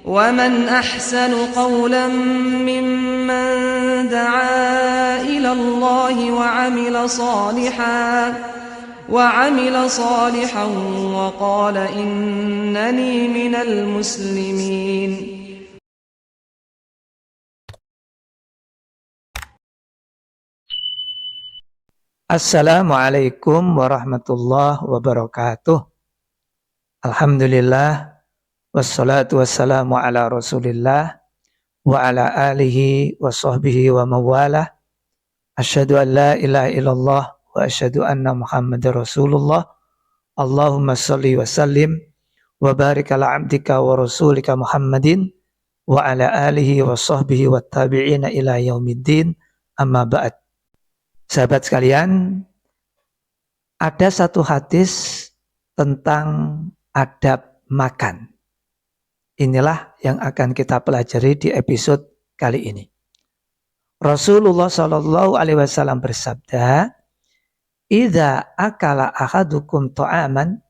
ومن أحسن قولا ممن دعا إلى الله وعمل صالحا وقال إنني من المسلمين. Assalamualaikum warahmatullahi wabarakatuh. Alhamdulillah, wassalatu wassalamu ala rasulillah wa ala alihi wa sahbihi wa mawalah. Asyhadu an la ilaha illallah wa asyhadu anna muhammadar rasulullah. Allahumma salli wa sallim wa barik ala abdika wa rasulika Muhammadin wa ala alihi wa sahbihi wa tabi'ina ila yaumiddin, amma ba'd. Sahabat sekalian, ada satu hadis tentang adab makan. Inilah yang akan kita pelajari di episode kali ini. Rasulullah Shallallahu Alaihi Wasallam bersabda, "Idza akala ahadukum ta'aman,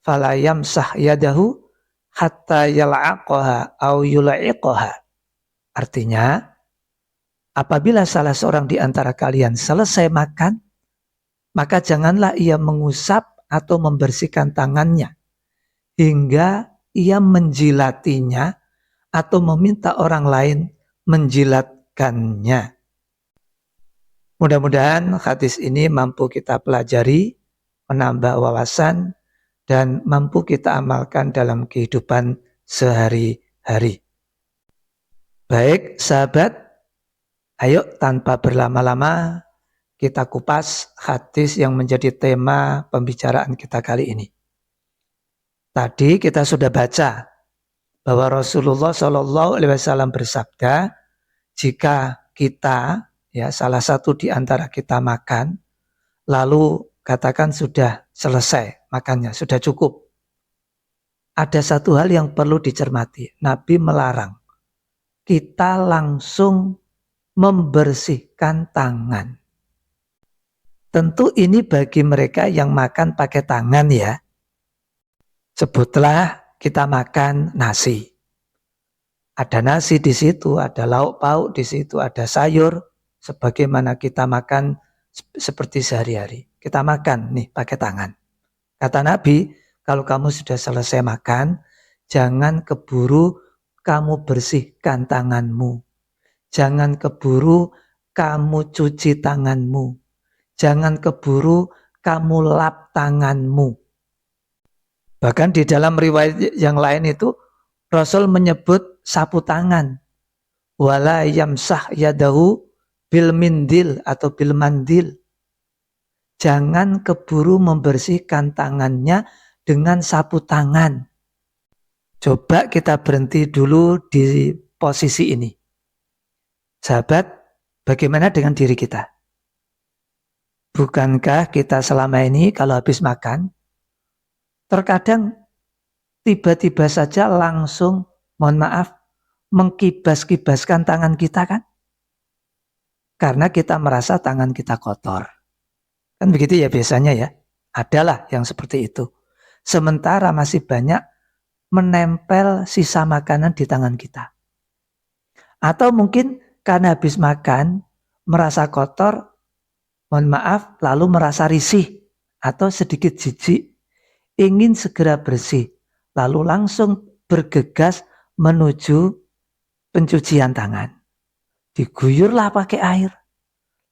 fala yamsah yadahu hatta yal'aqaha au yula'iqaha." Artinya, apabila salah seorang di antara kalian selesai makan, maka janganlah ia mengusap atau membersihkan tangannya hingga ia menjilatinya atau meminta orang lain menjilatkannya. Mudah-mudahan hadis ini mampu kita pelajari, menambah wawasan, dan mampu kita amalkan dalam kehidupan sehari-hari. Baik sahabat, ayo tanpa berlama-lama kita kupas hadis yang menjadi tema pembicaraan kita kali ini. Tadi kita sudah baca bahwa Rasulullah Shallallahu Alaihi Wasallam bersabda, jika kita, salah satu di antara kita makan, lalu katakan sudah selesai makannya, sudah cukup. Ada satu hal yang perlu dicermati. Nabi melarang kita langsung membersihkan tangan. Tentu ini bagi mereka yang makan pakai tangan ya. Sebutlah kita makan nasi. Ada nasi di situ, ada lauk pauk di situ, ada sayur. Sebagaimana kita makan seperti sehari-hari. Kita makan nih pakai tangan. Kata Nabi, kalau kamu sudah selesai makan, jangan keburu kamu bersihkan tanganmu. Jangan keburu kamu cuci tanganmu. Jangan keburu kamu lap tanganmu. Bahkan di dalam riwayat yang lain itu Rasul menyebut sapu tangan. Wala yamsah yadahu bil mindil atau bil mandil. Jangan keburu membersihkan tangannya dengan sapu tangan. Coba kita berhenti dulu di posisi ini. Sahabat, bagaimana dengan diri kita? Bukankah kita selama ini kalau habis makan, terkadang tiba-tiba saja langsung, mohon maaf, mengkibas-kibaskan tangan kita kan? Karena kita merasa tangan kita kotor. Kan begitu ya biasanya ya? Adalah yang seperti itu. Sementara masih banyak menempel sisa makanan di tangan kita. Atau mungkin karena habis makan, merasa kotor, mohon maaf, lalu merasa risih atau sedikit jijik, ingin segera bersih, lalu langsung bergegas menuju pencucian tangan. Diguyurlah pakai air.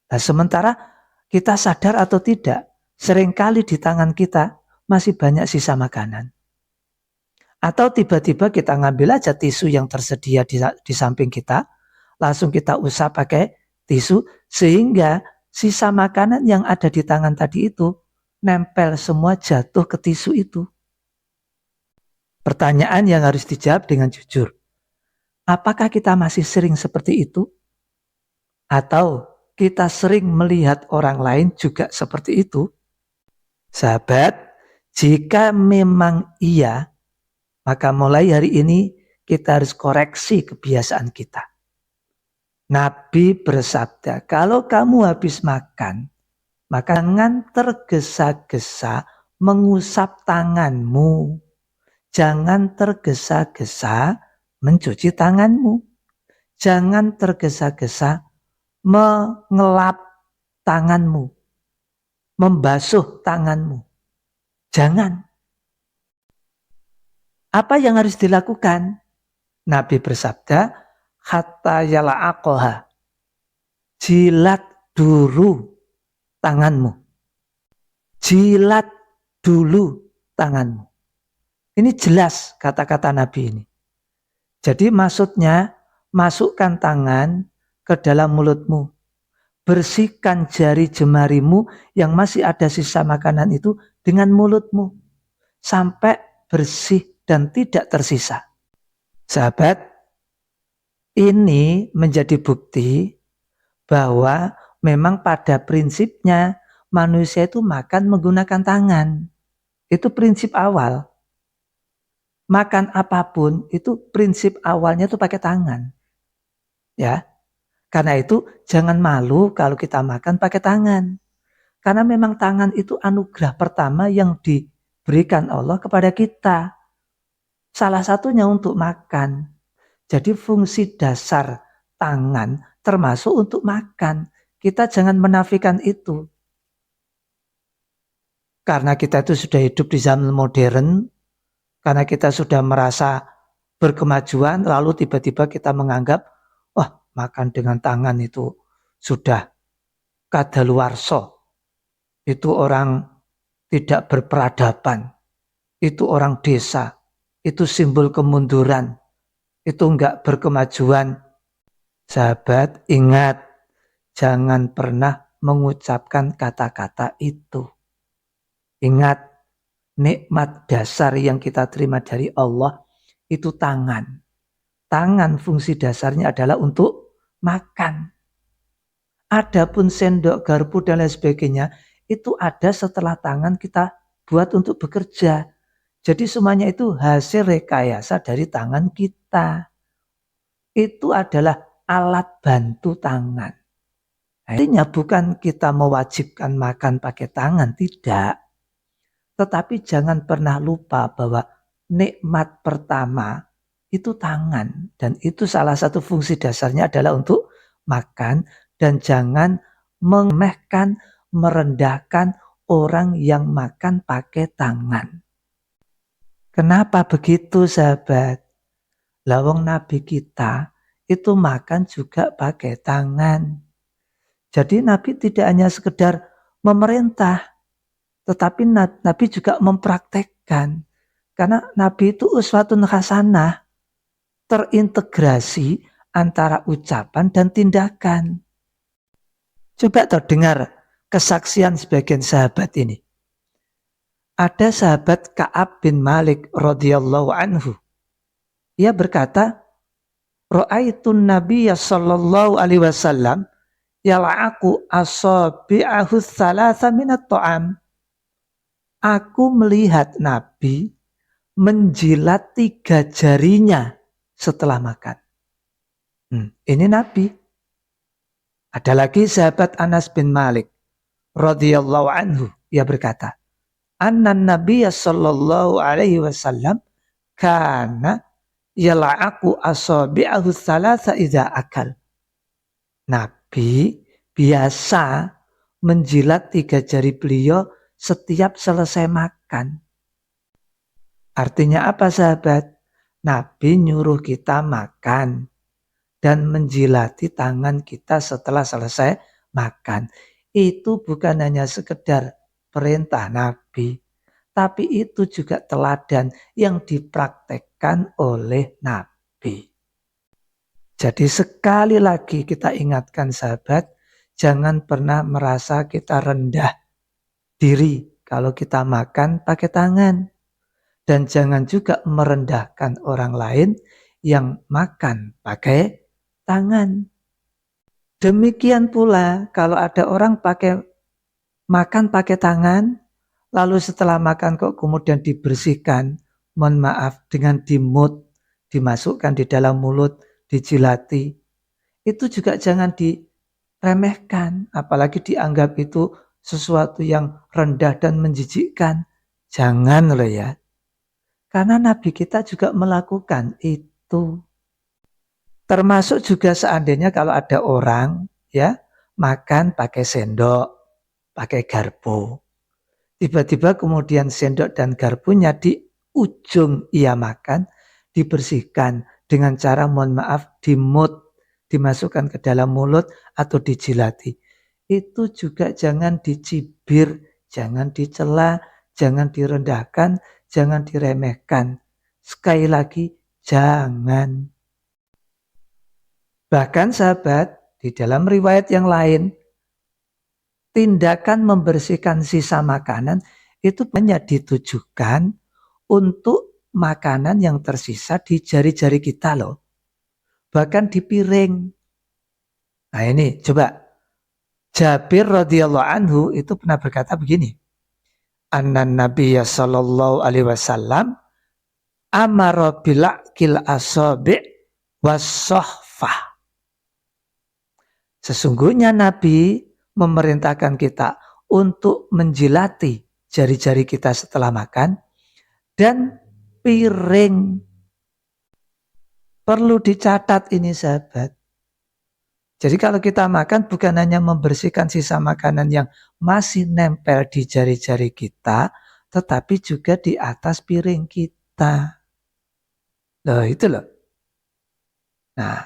Nah, sementara kita sadar atau tidak, seringkali di tangan kita masih banyak sisa makanan. Atau tiba-tiba kita ngambil aja tisu yang tersedia di samping kita, langsung kita usap pakai tisu, sehingga sisa makanan yang ada di tangan tadi itu nempel semua jatuh ke tisu itu. Pertanyaan yang harus dijawab dengan jujur. Apakah kita masih sering seperti itu? Atau kita sering melihat orang lain juga seperti itu? Sahabat, jika memang iya, maka mulai hari ini kita harus koreksi kebiasaan kita. Nabi bersabda, kalau kamu habis makan, maka jangan tergesa-gesa mengusap tanganmu. Jangan tergesa-gesa mencuci tanganmu. Jangan tergesa-gesa mengelap tanganmu, membasuh tanganmu. Jangan. Apa yang harus dilakukan? Nabi bersabda, hatta yala'aqoha. Jilat dulu tanganmu. Jilat dulu tanganmu. Ini jelas kata-kata Nabi ini. Jadi maksudnya, masukkan tangan ke dalam mulutmu. Bersihkan jari jemarimu yang masih ada sisa makanan itu dengan mulutmu. Sampai bersih dan tidak tersisa. Sahabat, ini menjadi bukti bahwa memang pada prinsipnya manusia itu makan menggunakan tangan. Itu prinsip awal. Makan apapun itu prinsip awalnya itu pakai tangan. Ya. Karena itu jangan malu kalau kita makan pakai tangan. Karena memang tangan itu anugerah pertama yang diberikan Allah kepada kita. Salah satunya untuk makan. Jadi fungsi dasar tangan termasuk untuk makan. Kita jangan menafikan itu. Karena kita itu sudah hidup di zaman modern, karena kita sudah merasa berkemajuan, lalu tiba-tiba kita menganggap, wah, makan dengan tangan itu sudah kadaluarsa. Itu orang tidak berperadaban. Itu orang desa. Itu simbol kemunduran. Itu enggak berkemajuan. Sahabat, ingat, jangan pernah mengucapkan kata-kata itu. Ingat, nikmat dasar yang kita terima dari Allah itu tangan. Tangan fungsi dasarnya adalah untuk makan. Adapun sendok, garpu dan lain sebagainya itu ada setelah tangan kita buat untuk bekerja. Jadi semuanya itu hasil rekayasa dari tangan kita. Itu adalah alat bantu tangan. Artinya bukan kita mewajibkan makan pakai tangan, tidak. Tetapi jangan pernah lupa bahwa nikmat pertama itu tangan. Dan itu salah satu fungsi dasarnya adalah untuk makan. Dan jangan meremehkan, merendahkan orang yang makan pakai tangan. Kenapa begitu sahabat? Lawang Nabi kita itu makan juga pakai tangan. Jadi Nabi tidak hanya sekedar memerintah, tetapi Nabi juga mempraktekkan. Karena Nabi itu uswatun hasanah, terintegrasi antara ucapan dan tindakan. Coba terdengar kesaksian sebagian sahabat ini. Ada sahabat Ka'ab bin Malik radhiyallahu anhu. Ia berkata, Ra'aitun Nabiyya sallallahu alaihi wasallam yal'aqu asabi'ahu thalatha minat ta'am. Aku melihat Nabi menjilat 3 jarinya setelah makan. Ini Nabi. Ada lagi sahabat Anas bin Malik radhiyallahu anhu. Ia berkata, Annan Nabiyya sallallahu alaihi wasallam kana yal'aqu asabi'ahu thalatha idza akal. Nabi biasa menjilat 3 jari beliau setiap selesai makan. Artinya apa sahabat? Nabi nyuruh kita makan dan menjilati tangan kita setelah selesai makan. Itu bukan hanya sekedar perintah Nabi, tapi itu juga teladan yang dipraktekkan oleh Nabi. Jadi sekali lagi kita ingatkan sahabat, jangan pernah merasa kita rendah diri kalau kita makan pakai tangan. Dan jangan juga merendahkan orang lain yang makan pakai tangan. Demikian pula kalau ada orang makan pakai tangan, lalu setelah makan kok kemudian dibersihkan, mohon maaf, dengan dimut, dimasukkan di dalam mulut, dijilati, itu juga jangan diremehkan, apalagi dianggap itu sesuatu yang rendah dan menjijikkan. Jangan loh ya. Karena Nabi kita juga melakukan itu. Termasuk juga seandainya kalau ada orang ya makan pakai sendok, pakai garpu. Tiba-tiba kemudian sendok dan garpunya di ujung ia makan dibersihkan dengan cara mohon maaf dimut, dimasukkan ke dalam mulut atau dijilati. Itu juga jangan dicibir, jangan dicela, jangan direndahkan, jangan diremehkan. Sekali lagi, jangan. Bahkan sahabat, di dalam riwayat yang lain, tindakan membersihkan sisa makanan itu banyak ditujukan untuk makanan yang tersisa di jari-jari kita loh. Bahkan di piring. Nah ini coba. Jabir radhiyallahu anhu itu pernah berkata begini. Annan Nabiya sallallahu alaihi wasallam amara bilakil asabi' was-sohfah. Sesungguhnya Nabi memerintahkan kita untuk menjilati jari-jari kita setelah makan dan piring. Perlu dicatat ini sahabat. Jadi kalau kita makan bukan hanya membersihkan sisa makanan yang masih nempel di jari-jari kita, tetapi juga di atas piring kita. Loh itu loh. Nah,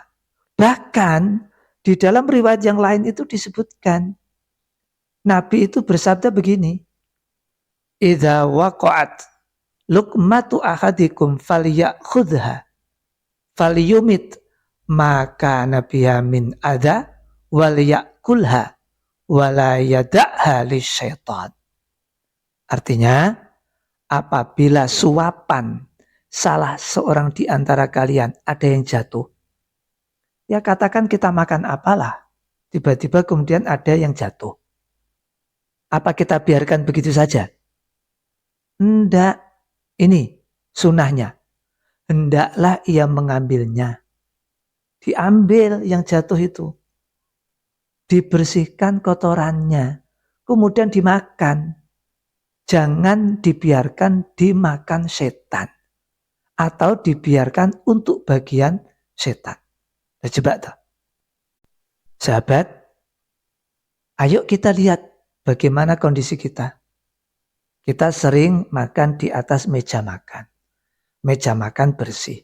bahkan di dalam riwayat yang lain itu disebutkan, Nabi itu bersabda begini, idza waqa'at luqmatu ahadikum falyakhudha falyumit maka nabiya min adha wal yakulha wala yada'ha lisyaitan. Artinya, apabila suapan salah seorang di antara kalian ada yang jatuh, ya katakan kita makan apalah, tiba-tiba kemudian ada yang jatuh. Apa kita biarkan begitu saja? Hendak, ini sunahnya. Hendaklah ia mengambilnya. Diambil yang jatuh itu. Dibersihkan kotorannya. Kemudian dimakan. Jangan dibiarkan dimakan setan. Atau dibiarkan untuk bagian setan. Nah, coba tuh. Sahabat, ayo kita lihat bagaimana kondisi kita. Kita sering makan di atas meja makan. Meja makan bersih.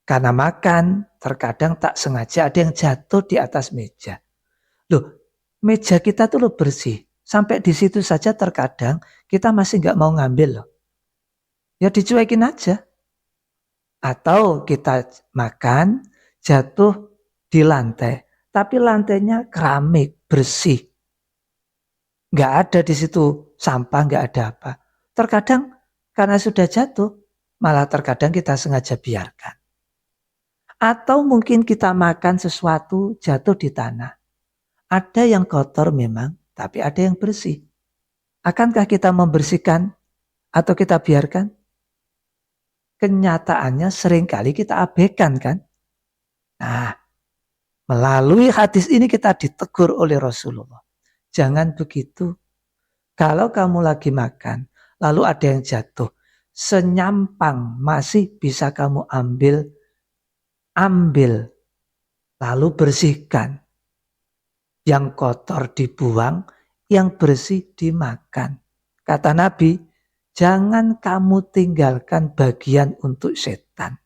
Karena makan, terkadang tak sengaja ada yang jatuh di atas meja. Loh, meja kita tuh bersih. Sampai di situ saja terkadang kita masih nggak mau ngambil loh. Ya dicuekin aja. Atau kita makan, jatuh di lantai. Tapi lantainya keramik, bersih. Nggak ada di situ sampah, nggak ada apa. Terkadang karena sudah jatuh, malah terkadang kita sengaja biarkan. Atau mungkin kita makan sesuatu jatuh di tanah. Ada yang kotor memang, tapi ada yang bersih. Akankah kita membersihkan atau kita biarkan? Kenyataannya seringkali kita abaikan kan? Nah, melalui hadis ini kita ditegur oleh Rasulullah. Jangan begitu. Kalau kamu lagi makan, lalu ada yang jatuh, senyampang masih bisa kamu ambil, lalu bersihkan. Yang kotor dibuang, yang bersih dimakan. Kata Nabi, jangan kamu tinggalkan bagian untuk setan.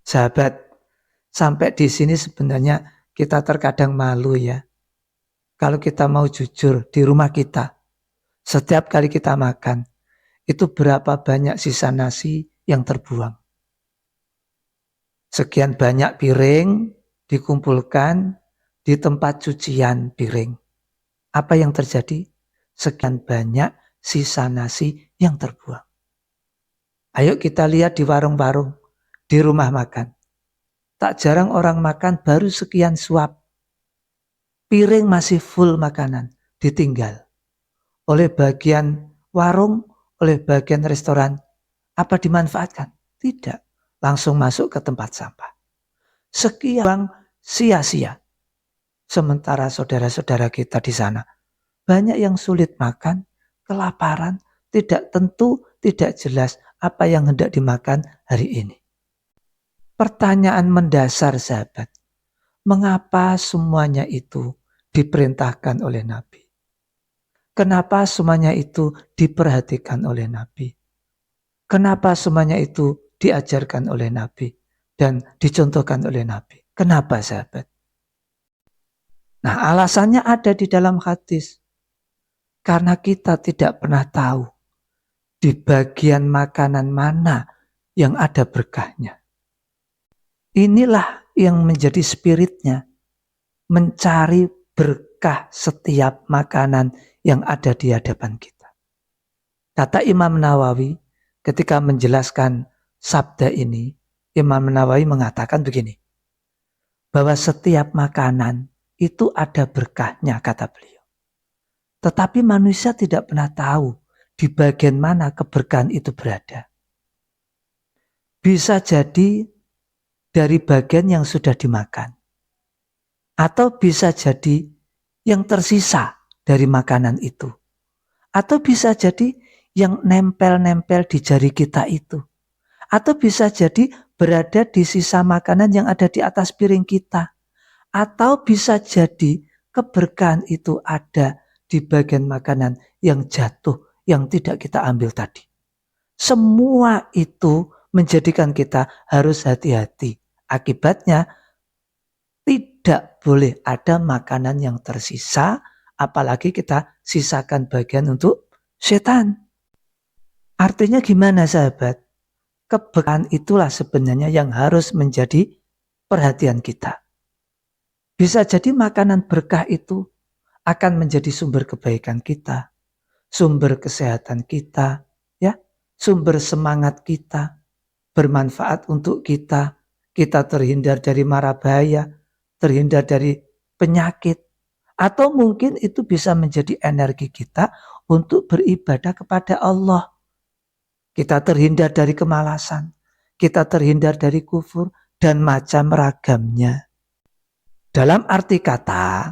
Sahabat, sampai di sini sebenarnya kita terkadang malu ya. Kalau kita mau jujur di rumah kita, setiap kali kita makan, itu berapa banyak sisa nasi yang terbuang. Sekian banyak piring dikumpulkan di tempat cucian piring. Apa yang terjadi? Sekian banyak sisa nasi yang terbuang. Ayo kita lihat di warung-warung, di rumah makan. Tak jarang orang makan baru sekian suap. Piring masih full makanan, ditinggal. Oleh bagian warung, oleh bagian restoran, apa dimanfaatkan? Tidak, langsung masuk ke tempat sampah. Sekian sia-sia. Sementara saudara-saudara kita di sana, banyak yang sulit makan, kelaparan, tidak tentu, tidak jelas apa yang hendak dimakan hari ini. pertanyaan mendasar sahabat. Mengapa semuanya itu diperintahkan oleh Nabi? Kenapa semuanya itu diperhatikan oleh Nabi? Kenapa semuanya itu diajarkan oleh Nabi dan dicontohkan oleh Nabi? Kenapa sahabat? Nah, alasannya ada di dalam hadis. Karena kita tidak pernah tahu di bagian makanan mana yang ada berkahnya. Inilah yang menjadi spiritnya, mencari berkah setiap makanan yang ada di hadapan kita. Kata Imam Nawawi ketika menjelaskan sabda ini, Imam Nawawi mengatakan begini, bahwa setiap makanan itu ada berkahnya, kata beliau. Tetapi manusia tidak pernah tahu di bagian mana keberkahan itu berada. Bisa jadi dari bagian yang sudah dimakan. Atau bisa jadi yang tersisa dari makanan itu. Atau bisa jadi yang nempel-nempel di jari kita itu. Atau bisa jadi berada di sisa makanan yang ada di atas piring kita. Atau bisa jadi keberkahan itu ada di bagian makanan yang jatuh, yang tidak kita ambil tadi. Semua itu menjadikan kita harus hati-hati. Akibatnya tidak boleh ada makanan yang tersisa, apalagi kita sisakan bagian untuk setan. Artinya gimana sahabat? Keberkahan itulah sebenarnya yang harus menjadi perhatian kita. Bisa jadi makanan berkah itu akan menjadi sumber kebaikan kita, sumber kesehatan kita, ya, sumber semangat kita, bermanfaat untuk kita terhindar dari mara bahaya, terhindar dari penyakit, atau mungkin itu bisa menjadi energi kita untuk beribadah kepada Allah. Kita terhindar dari kemalasan, kita terhindar dari kufur, dan macam ragamnya. Dalam arti kata,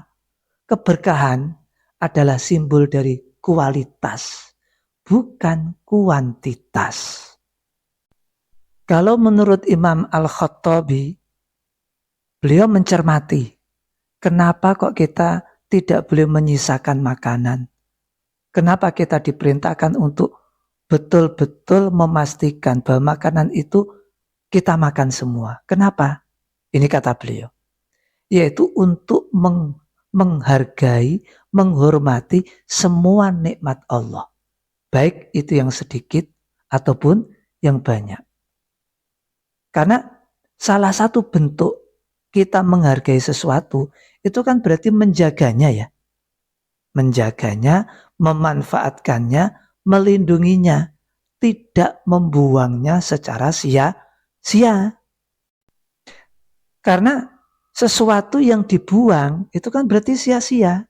keberkahan adalah simbol dari kualitas, bukan kuantitas. Kalau menurut Imam Al-Khattabi, beliau mencermati, kenapa kok kita tidak boleh menyisakan makanan? Kenapa kita diperintahkan untuk betul-betul memastikan bahwa makanan itu kita makan semua? Kenapa? Ini kata beliau. Yaitu untuk menghargai, menghormati semua nikmat Allah. Baik itu yang sedikit ataupun yang banyak. Karena salah satu bentuk kita menghargai sesuatu itu kan berarti menjaganya ya. Menjaganya, memanfaatkannya, melindunginya. Tidak membuangnya secara sia-sia. Karena sesuatu yang dibuang itu kan berarti sia-sia.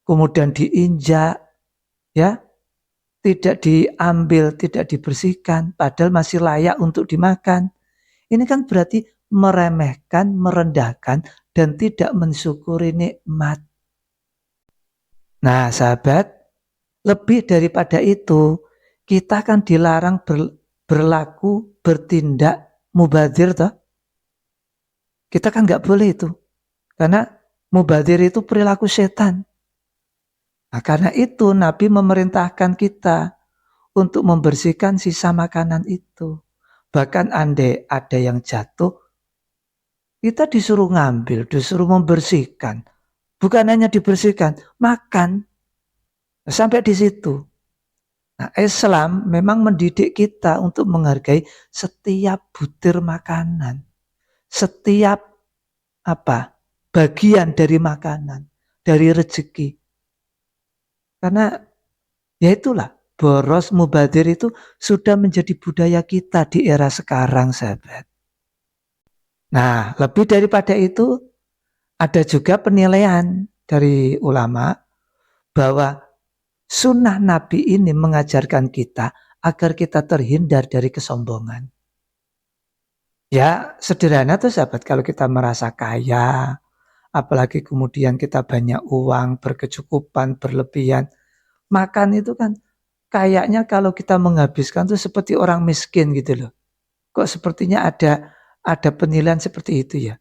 Kemudian diinjak, ya, tidak diambil, tidak dibersihkan, padahal masih layak untuk dimakan. Ini kan berarti meremehkan, merendahkan, dan tidak mensyukuri nikmat. Nah sahabat, lebih daripada itu, kita kan dilarang berlaku, bertindak mubadzir toh. Kita kan gak boleh itu. Karena mubadzir itu perilaku setan. Nah, karena itu Nabi memerintahkan kita untuk membersihkan sisa makanan itu. Bahkan andai ada yang jatuh, kita disuruh ngambil, disuruh membersihkan. Bukan hanya dibersihkan, makan. Sampai di situ. Nah, Islam memang mendidik kita untuk menghargai setiap butir makanan. Setiap bagian dari makanan, dari rezeki. Karena ya itulah, boros mubadzir itu sudah menjadi budaya kita di era sekarang, sahabat. Nah, lebih daripada itu, ada juga penilaian dari ulama bahwa sunnah Nabi ini mengajarkan kita agar kita terhindar dari kesombongan. Ya sederhana tuh sahabat, kalau kita merasa kaya, apalagi kemudian kita banyak uang, berkecukupan, berlebihan, makan itu kan kayaknya kalau kita menghabiskan tuh seperti orang miskin gitu loh. Kok sepertinya ada ada penilaian seperti itu ya.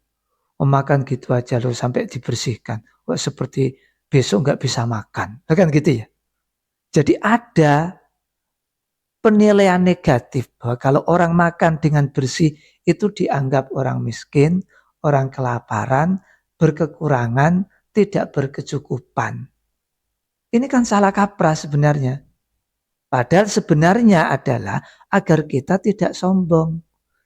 Makan gitu aja loh sampai dibersihkan. Kok seperti besok nggak bisa makan. Kan gitu ya. Jadi ada penilaian negatif bahwa kalau orang makan dengan bersih itu dianggap orang miskin, orang kelaparan, berkekurangan, tidak berkecukupan. Ini kan salah kaprah sebenarnya. Padahal sebenarnya adalah agar kita tidak sombong.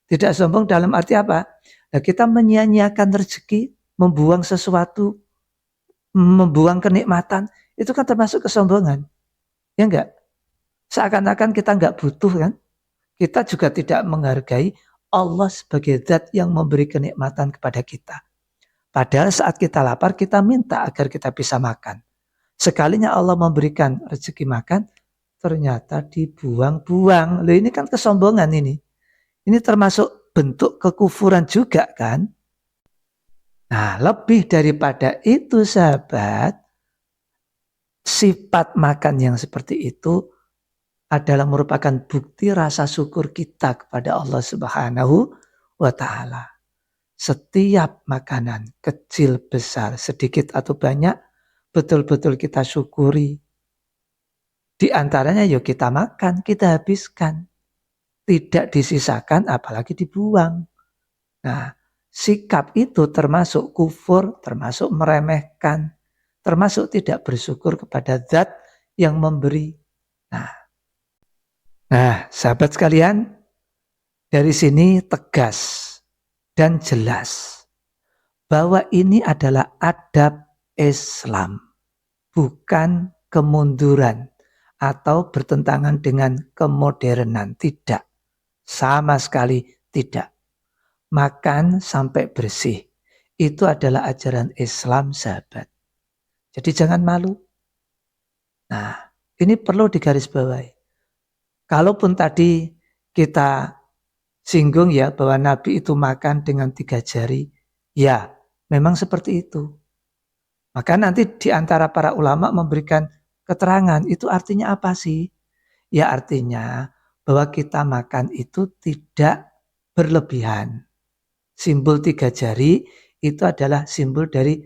Tidak sombong dalam arti apa? Nah, kita menyia-nyiakan rezeki, membuang sesuatu, membuang kenikmatan, itu kan termasuk kesombongan. Ya enggak? Seakan-akan kita enggak butuh kan? Kita juga tidak menghargai Allah sebagai zat yang memberi kenikmatan kepada kita. Padahal saat kita lapar, kita minta agar kita bisa makan. Sekalinya Allah memberikan rezeki makan, ternyata dibuang-buang. Loh, ini kan kesombongan ini. Ini termasuk bentuk kekufuran juga kan. Nah, lebih daripada itu sahabat, sifat makan yang seperti itu adalah merupakan bukti rasa syukur kita kepada Allah Subhanahu wa Ta'ala. Setiap makanan, kecil, besar, sedikit atau banyak, betul-betul kita syukuri. Di antaranya yuk kita makan, kita habiskan. Tidak disisakan apalagi dibuang. Nah, sikap itu termasuk kufur, termasuk meremehkan, termasuk tidak bersyukur kepada zat yang memberi. Nah, sahabat sekalian, dari sini tegas dan jelas bahwa ini adalah adab Islam, bukan kemunduran atau bertentangan dengan kemodernan. Tidak, sama sekali tidak. Makan sampai bersih, itu adalah ajaran Islam sahabat. Jadi jangan malu. Nah, ini perlu digarisbawahi. Kalaupun tadi kita singgung ya bahwa Nabi itu makan dengan 3 jari, ya memang seperti itu. Maka nanti di antara para ulama memberikan keterangan, itu artinya apa sih? Ya artinya bahwa kita makan itu tidak berlebihan. Simbol 3 jari itu adalah simbol dari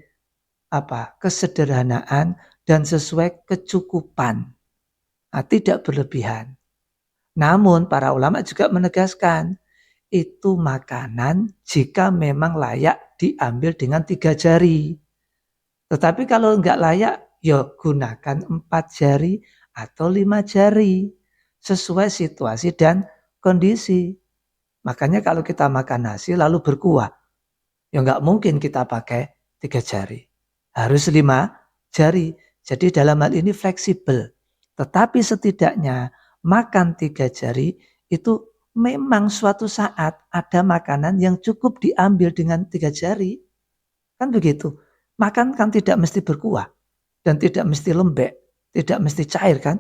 kesederhanaan dan sesuai kecukupan. Nah, tidak berlebihan. Namun para ulama juga menegaskan itu makanan jika memang layak diambil dengan 3 jari. Tetapi kalau enggak layak, ya gunakan 4 jari atau 5 jari sesuai situasi dan kondisi. Makanya kalau kita makan nasi lalu berkuah, ya enggak mungkin kita pakai 3 jari. Harus 5 jari. Jadi dalam hal ini fleksibel. Tetapi setidaknya makan 3 jari itu memang suatu saat ada makanan yang cukup diambil dengan 3 jari. Kan begitu. Makan kan tidak mesti berkuah dan tidak mesti lembek, tidak mesti cair kan.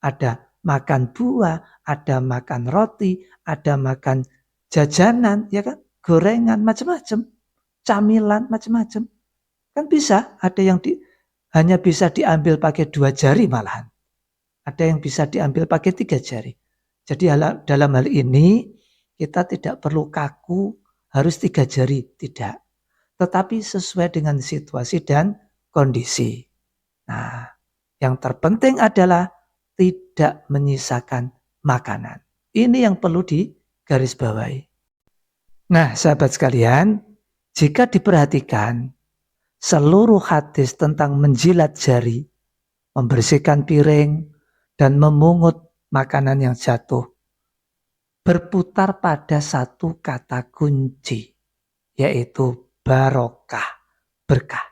Ada makan buah, ada makan roti, ada makan jajanan, ya kan, gorengan macam-macam, camilan macam-macam. Kan bisa, ada yang hanya bisa diambil pakai 2 jari malahan. Ada yang bisa diambil pakai 3 jari. Jadi dalam hal ini kita tidak perlu kaku harus 3 jari, tidak. Tetapi sesuai dengan situasi dan kondisi. Nah, yang terpenting adalah tidak menyisakan makanan. Ini yang perlu digarisbawahi. Nah, sahabat sekalian, jika diperhatikan seluruh hadis tentang menjilat jari, membersihkan piring, dan memungut makanan yang jatuh berputar pada satu kata kunci, yaitu barokah, berkah.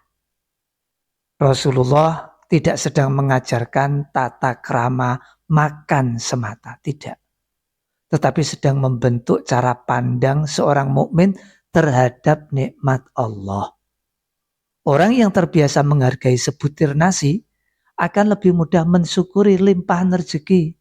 Rasulullah tidak sedang mengajarkan tata krama makan semata, tidak. Tetapi sedang membentuk cara pandang seorang mukmin terhadap nikmat Allah. Orang yang terbiasa menghargai sebutir nasi akan lebih mudah mensyukuri limpahan rezeki.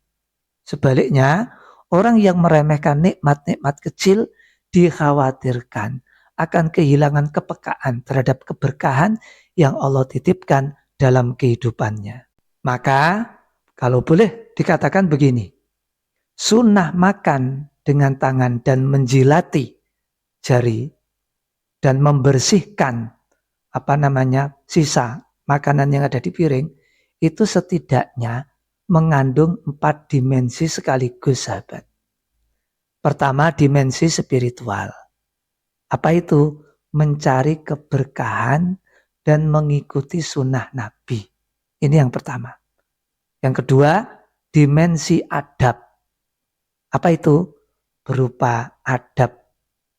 Sebaliknya, orang yang meremehkan nikmat-nikmat kecil dikhawatirkan akan kehilangan kepekaan terhadap keberkahan yang Allah titipkan dalam kehidupannya. Maka, kalau boleh dikatakan begini, sunnah makan dengan tangan dan menjilati jari dan membersihkan sisa makanan yang ada di piring, itu setidaknya mengandung 4 dimensi sekaligus, sahabat. Pertama, dimensi spiritual. Apa itu? Mencari keberkahan dan mengikuti sunnah Nabi. Ini yang pertama. Yang kedua, dimensi adab. Apa itu? Berupa adab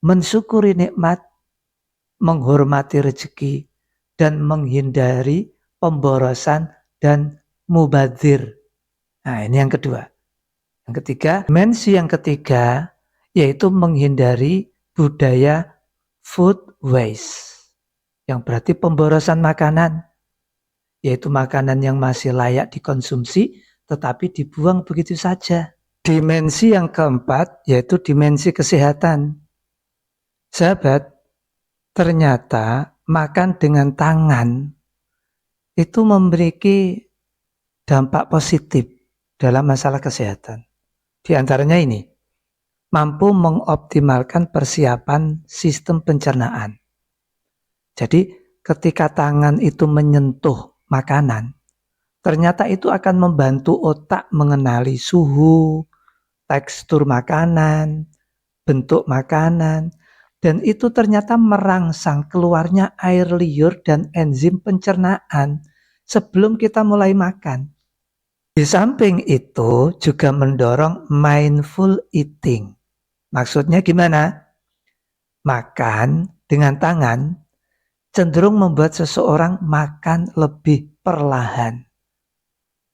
mensyukuri nikmat, menghormati rezeki, dan menghindari pemborosan dan mubadzir. Nah, ini yang kedua. Yang ketiga, dimensi yang ketiga yaitu menghindari budaya food waste, yang berarti pemborosan makanan, yaitu makanan yang masih layak dikonsumsi tetapi dibuang begitu saja. Dimensi yang keempat yaitu dimensi kesehatan. Sahabat, ternyata makan dengan tangan itu memiliki dampak positif dalam masalah kesehatan. Di antaranya ini, mampu mengoptimalkan persiapan sistem pencernaan. Jadi ketika tangan itu menyentuh makanan, ternyata itu akan membantu otak mengenali suhu, tekstur makanan, bentuk makanan, dan itu ternyata merangsang keluarnya air liur dan enzim pencernaan sebelum kita mulai makan. Di samping itu juga mendorong mindful eating. Maksudnya gimana? Makan dengan tangan cenderung membuat seseorang makan lebih perlahan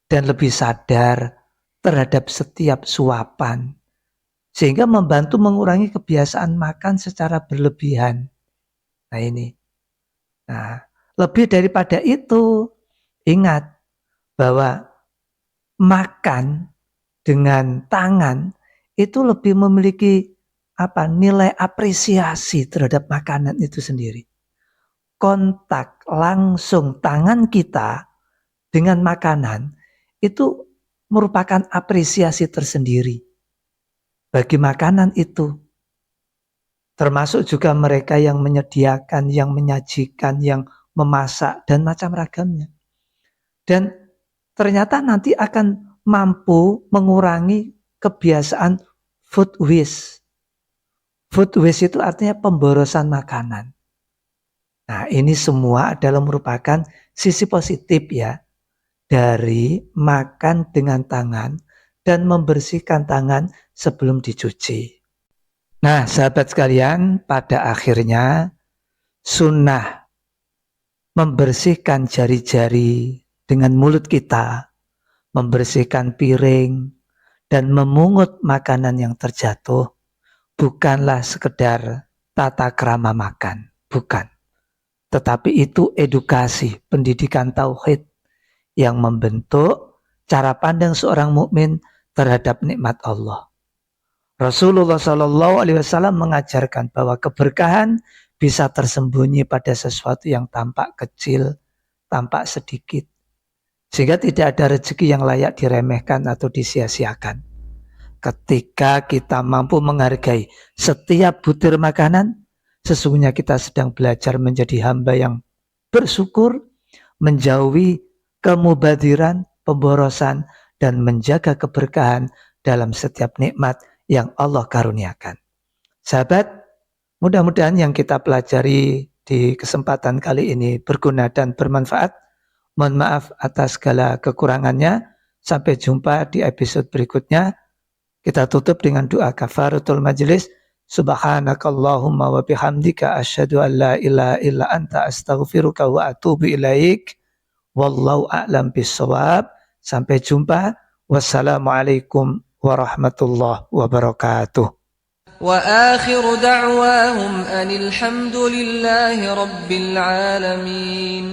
dan lebih sadar terhadap setiap suapan, sehingga membantu mengurangi kebiasaan makan secara berlebihan. Nah ini. Nah, lebih daripada itu, ingat bahwa makan dengan tangan itu lebih memiliki nilai apresiasi terhadap makanan itu sendiri. Kontak langsung tangan kita dengan makanan itu merupakan apresiasi tersendiri bagi makanan itu. Termasuk juga mereka yang menyediakan, yang menyajikan, yang memasak, dan macam ragamnya. Dan ternyata nanti akan mampu mengurangi kebiasaan food waste. Food waste itu artinya pemborosan makanan. Nah, ini semua adalah merupakan sisi positif ya dari makan dengan tangan dan membersihkan tangan sebelum dicuci. Nah, sahabat sekalian, pada akhirnya sunnah membersihkan jari-jari dengan mulut kita, membersihkan piring, dan memungut makanan yang terjatuh bukanlah sekedar tata krama makan, bukan. Tetapi itu edukasi, pendidikan tauhid yang membentuk cara pandang seorang mukmin terhadap nikmat Allah. Rasulullah SAW mengajarkan bahwa keberkahan bisa tersembunyi pada sesuatu yang tampak kecil, tampak sedikit. Sehingga tidak ada rezeki yang layak diremehkan atau disia-siakan. Ketika kita mampu menghargai setiap butir makanan, sesungguhnya kita sedang belajar menjadi hamba yang bersyukur, menjauhi kemubadiran, pemborosan, dan menjaga keberkahan dalam setiap nikmat yang Allah karuniakan. Sahabat, mudah-mudahan yang kita pelajari di kesempatan kali ini berguna dan bermanfaat. Mohon maaf atas segala kekurangannya. Sampai jumpa di episode berikutnya. Kita tutup dengan doa kafaratul majlis. Subhanakallahumma wa bihamdika asyhadu an la ilaha illa anta astaghfiruka wa atubu ilaik. Wallahu a'lam bissawab. Sampai jumpa. Wassalamualaikum warahmatullahi wabarakatuh. وآخر دعواهم أن الحمد لله رب العالمين